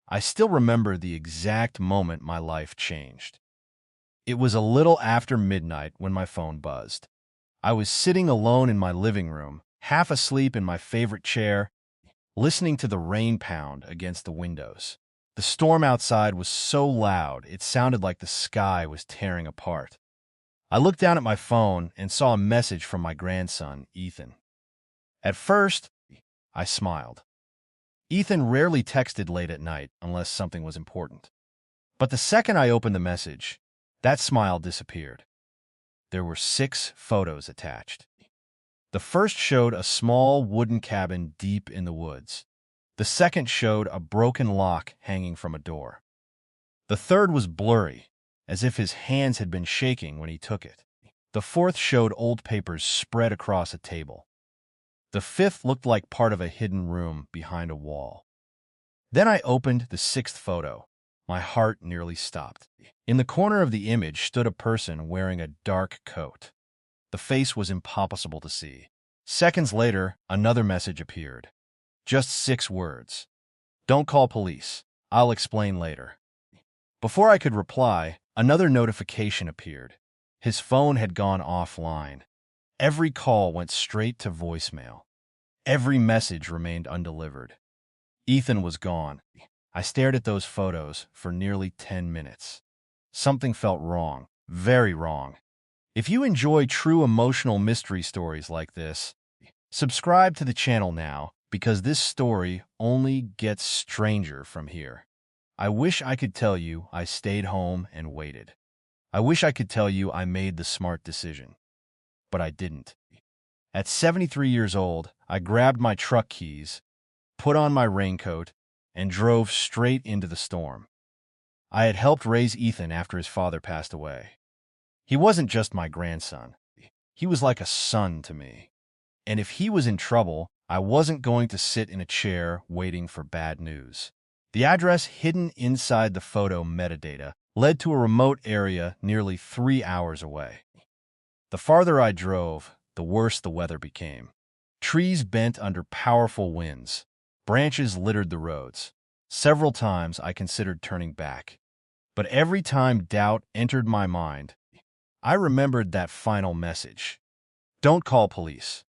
I still remember the exact moment my life changed. It was a little after midnight when my phone buzzed. I was sitting alone in my living room, half asleep in my favorite chair, listening to the rain pound against the windows. The storm outside was so loud it sounded like the sky was tearing apart. I looked down at my phone and saw a message from my grandson, Ethan. At first, I smiled. Ethan rarely texted late at night unless something was important. But the second I opened the message, that smile disappeared. There were 6 photos attached. The first showed a small wooden cabin deep in the woods. The second showed a broken lock hanging from a door. The third was blurry, as if his hands had been shaking when he took it. The fourth showed old papers spread across a table. The fifth looked like part of a hidden room behind a wall. Then I opened the 6th photo. My heart nearly stopped. In the corner of the image stood a person wearing a dark coat. The face was impossible to see. Seconds later, another message appeared. Just 6 words. Don't call police. I'll explain later. Before I could reply, another notification appeared. His phone had gone offline. Every call went straight to voicemail. Every message remained undelivered. Ethan was gone. I stared at those photos for nearly 10 minutes. Something felt wrong, very wrong. If you enjoy true emotional mystery stories like this, subscribe to the channel now because this story only gets stranger from here. I wish I could tell you I stayed home and waited. I wish I could tell you I made the smart decision. But I didn't. At 73 years old, I grabbed my truck keys, put on my raincoat, and drove straight into the storm. I had helped raise Ethan after his father passed away. He wasn't just my grandson. He was like a son to me. And if he was in trouble, I wasn't going to sit in a chair waiting for bad news. The address hidden inside the photo metadata led to a remote area nearly 3 hours away. The farther I drove, the worse the weather became. Trees bent under powerful winds. Branches littered the roads. Several times I considered turning back. But every time doubt entered my mind, I remembered that final message. Don't call police.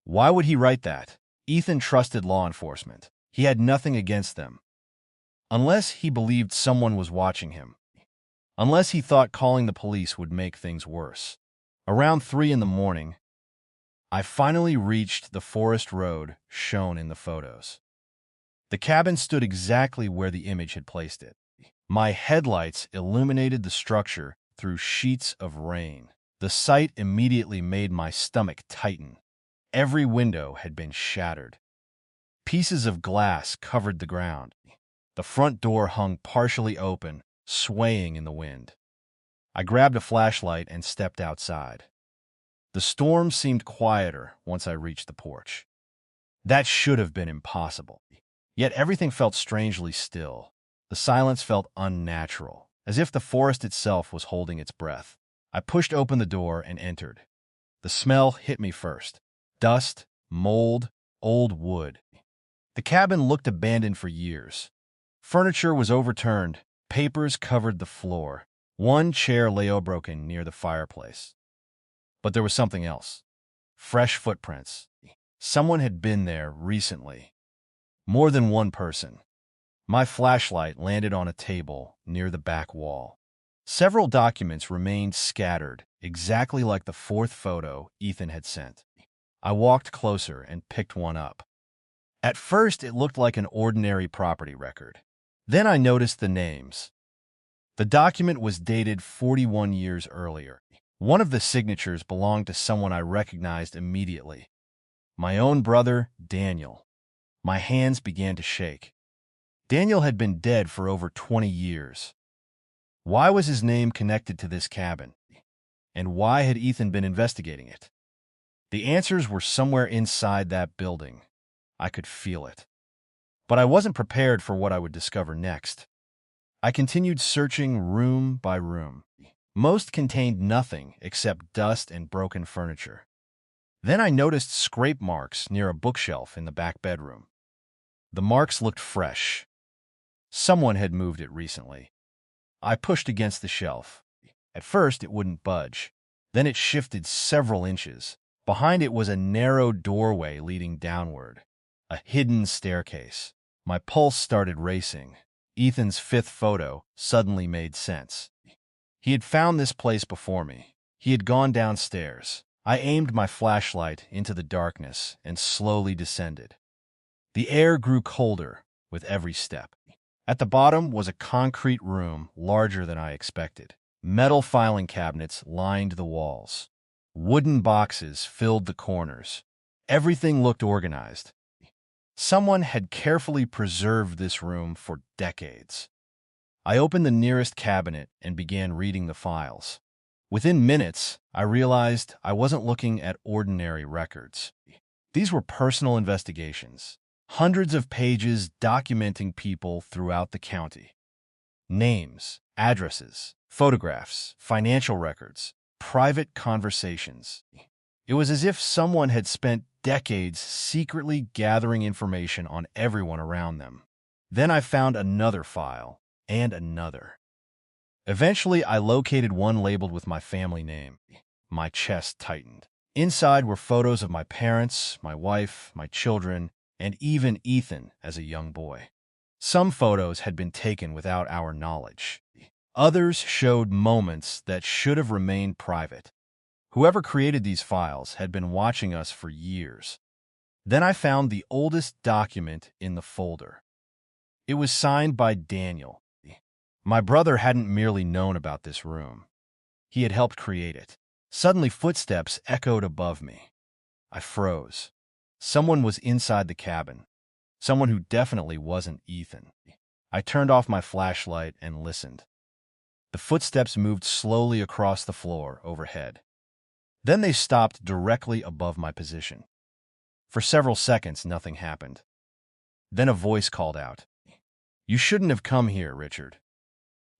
Why would he write that? Ethan trusted law enforcement. He had nothing against them. Unless he believed someone was watching him. Unless he thought calling the police would make things worse. Around 3 in the morning, I finally reached the forest road shown in the photos. The cabin stood exactly where the image had placed it. My headlights illuminated the structure through sheets of rain. The sight immediately made my stomach tighten. Every window had been shattered. Pieces of glass covered the ground. The front door hung partially open, swaying in the wind. I grabbed a flashlight and stepped outside. The storm seemed quieter once I reached the porch. That should have been impossible. Yet everything felt strangely still. The silence felt unnatural, as if the forest itself was holding its breath. I pushed open the door and entered. The smell hit me first. Dust, mold, old wood. The cabin looked abandoned for years. Furniture was overturned. Papers covered the floor. One chair lay broken near the fireplace. But there was something else. Fresh footprints. Someone had been there recently. More than one person. My flashlight landed on a table near the back wall. Several documents remained scattered, exactly like the 4th photo Ethan had sent. I walked closer and picked one up. At first, it looked like an ordinary property record. Then I noticed the names. The document was dated 41 years earlier. One of the signatures belonged to someone I recognized immediately. My own brother, Daniel. My hands began to shake. Daniel had been dead for over 20 years. Why was his name connected to this cabin? And why had Ethan been investigating it? The answers were somewhere inside that building. I could feel it. But I wasn't prepared for what I would discover next. I continued searching room by room. Most contained nothing except dust and broken furniture. Then I noticed scrape marks near a bookshelf in the back bedroom. The marks looked fresh. Someone had moved it recently. I pushed against the shelf. At first, it wouldn't budge. Then it shifted several inches. Behind it was a narrow doorway leading downward, a hidden staircase. My pulse started racing. Ethan's fifth photo suddenly made sense. He had found this place before me. He had gone downstairs. I aimed my flashlight into the darkness and slowly descended. The air grew colder with every step. At the bottom was a concrete room larger than I expected. Metal filing cabinets lined the walls. Wooden boxes filled the corners. Everything looked organized. Someone had carefully preserved this room for decades. I opened the nearest cabinet and began reading the files. Within minutes, I realized I wasn't looking at ordinary records. These were personal investigations, hundreds of pages documenting people throughout the county. Names, addresses, photographs, financial records, private conversations. It was as if someone had spent decades secretly gathering information on everyone around them. Then I found another file, and another. Eventually, I located one labeled with my family name. My chest tightened. Inside were photos of my parents, my wife, my children, and even Ethan as a young boy. Some photos had been taken without our knowledge. Others showed moments that should have remained private. Whoever created these files had been watching us for years. Then I found the oldest document in the folder. It was signed by Daniel. My brother hadn't merely known about this room. He had helped create it. Suddenly, footsteps echoed above me. I froze. Someone was inside the cabin. Someone who definitely wasn't Ethan. I turned off my flashlight and listened. The footsteps moved slowly across the floor overhead. Then they stopped directly above my position. For several seconds, nothing happened. Then a voice called out, "You shouldn't have come here, Richard."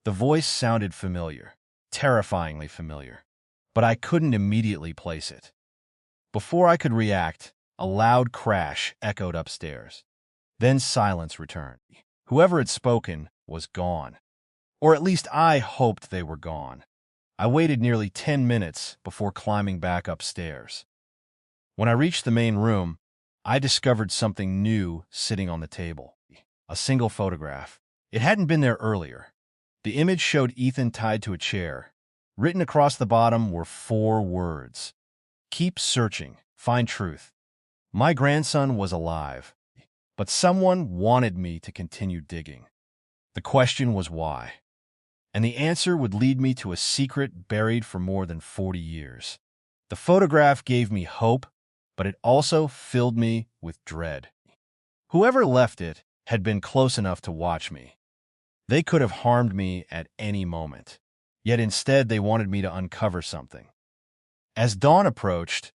The voice sounded familiar, terrifyingly familiar, but I couldn't immediately place it. Before I could react, a loud crash echoed upstairs. Then silence returned. Whoever had spoken was gone. Or at least I hoped they were gone. I waited nearly 10 minutes before climbing back upstairs. When I reached the main room, I discovered something new sitting on the table. A single photograph. It hadn't been there earlier. The image showed Ethan tied to a chair. Written across the bottom were 4 words. "Keep searching. Find truth." My grandson was alive, but someone wanted me to continue digging. The question was why. And the answer would lead me to a secret buried for more than 40 years. The photograph gave me hope, but it also filled me with dread. Whoever left it had been close enough to watch me. They could have harmed me at any moment. Yet instead they wanted me to uncover something. As dawn approached,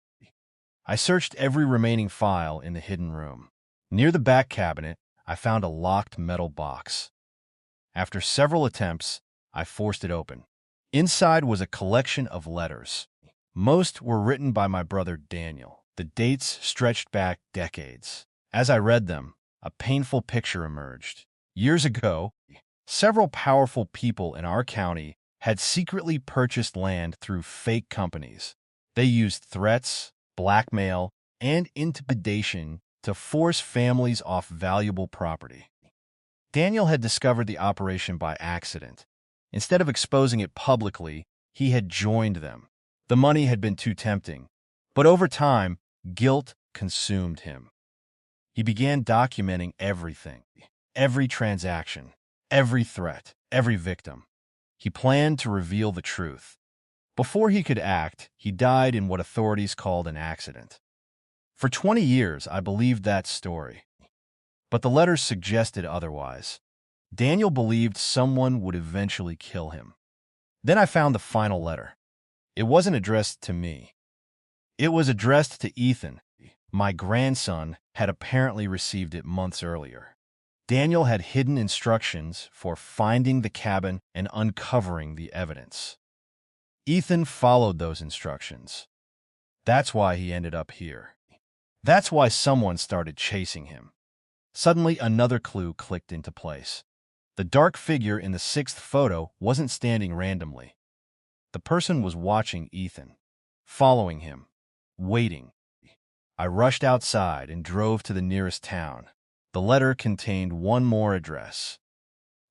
I searched every remaining file in the hidden room. Near the back cabinet, I found a locked metal box. After several attempts, I forced it open. Inside was a collection of letters. Most were written by my brother Daniel. The dates stretched back decades. As I read them, a painful picture emerged. Years ago, several powerful people in our county had secretly purchased land through fake companies. They used threats, blackmail, and intimidation to force families off valuable property. Daniel had discovered the operation by accident. Instead of exposing it publicly, he had joined them. The money had been too tempting, but over time, guilt consumed him. He began documenting everything, every transaction, every threat, every victim. He planned to reveal the truth. Before he could act, he died in what authorities called an accident. For 20 years, I believed that story. But the letters suggested otherwise. Daniel believed someone would eventually kill him. Then I found the final letter. It wasn't addressed to me. It was addressed to Ethan. My grandson had apparently received it months earlier. Daniel had hidden instructions for finding the cabin and uncovering the evidence. Ethan followed those instructions. That's why he ended up here. That's why someone started chasing him. Suddenly, another clue clicked into place. The dark figure in the sixth photo wasn't standing randomly. The person was watching Ethan, following him, waiting. I rushed outside and drove to the nearest town. The letter contained one more address,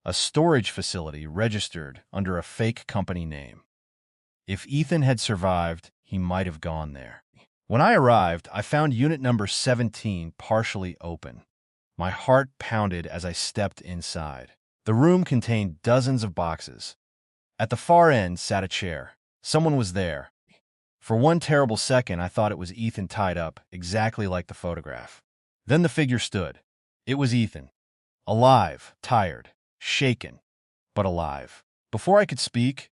a storage facility registered under a fake company name. If Ethan had survived, he might have gone there. When I arrived, I found unit number 17 partially open. My heart pounded as I stepped inside. The room contained dozens of boxes. At the far end sat a chair. Someone was there. For one terrible second, I thought it was Ethan tied up, exactly like the photograph. Then the figure stood. It was Ethan. Alive, tired, shaken, but alive. Before I could speak,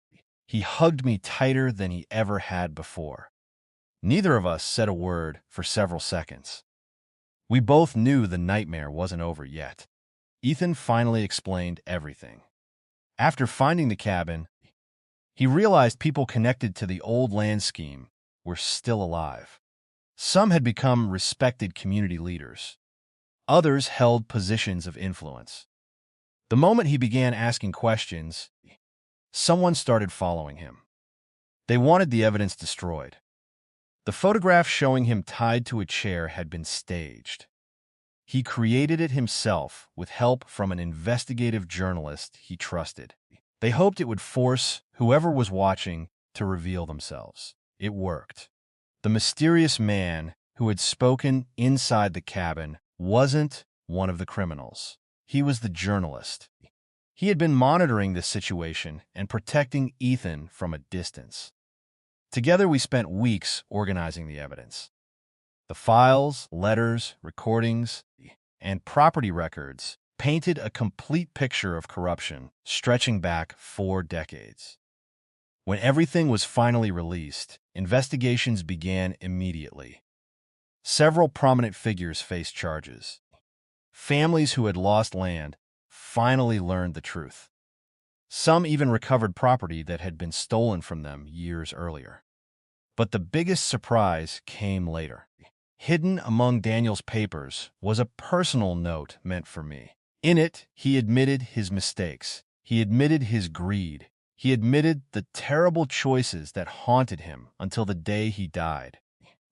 he hugged me tighter than he ever had before. Neither of us said a word for several seconds. We both knew the nightmare wasn't over yet. Ethan finally explained everything. After finding the cabin, he realized people connected to the old land scheme were still alive. Some had become respected community leaders. Others held positions of influence. The moment he began asking questions, someone started following him. They wanted the evidence destroyed. The photograph showing him tied to a chair had been staged. He created it himself with help from an investigative journalist he trusted. They hoped it would force whoever was watching to reveal themselves. It worked. The mysterious man who had spoken inside the cabin wasn't one of the criminals. He was the journalist. He had been monitoring this situation and protecting Ethan from a distance. Together, we spent weeks organizing the evidence. The files, letters, recordings, and property records painted a complete picture of corruption stretching back 4 decades. When everything was finally released, investigations began immediately. Several prominent figures faced charges. Families who had lost land finally learned the truth. Some even recovered property that had been stolen from them years earlier. But the biggest surprise came later. Hidden among Daniel's papers was a personal note meant for me. In it, he admitted his mistakes. He admitted his greed. He admitted the terrible choices that haunted him until the day he died.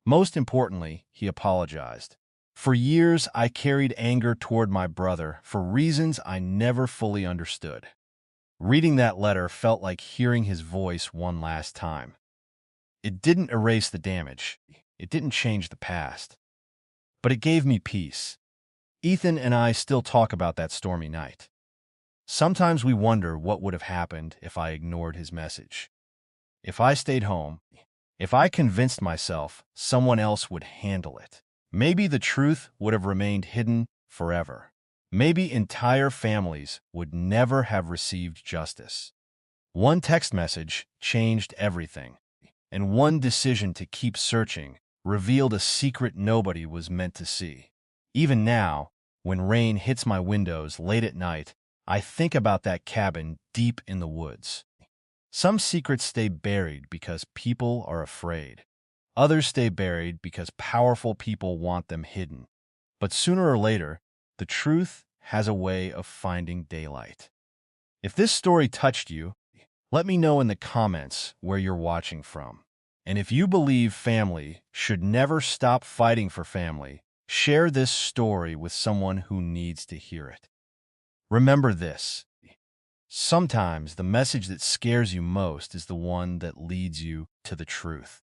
Most importantly, he apologized. For years, I carried anger toward my brother for reasons I never fully understood. Reading that letter felt like hearing his voice one last time. It didn't erase the damage. It didn't change the past. But it gave me peace. Ethan and I still talk about that stormy night. Sometimes we wonder what would have happened if I ignored his message. If I stayed home, if I convinced myself someone else would handle it. Maybe the truth would have remained hidden forever. Maybe entire families would never have received justice. One text message changed everything, and one decision to keep searching revealed a secret nobody was meant to see. Even now, when rain hits my windows late at night, I think about that cabin deep in the woods. Some secrets stay buried because people are afraid. Others stay buried because powerful people want them hidden. But sooner or later, the truth has a way of finding daylight. If this story touched you, let me know in the comments where you're watching from. And if you believe family should never stop fighting for family, share this story with someone who needs to hear it. Remember this: sometimes the message that scares you most is the one that leads you to the truth.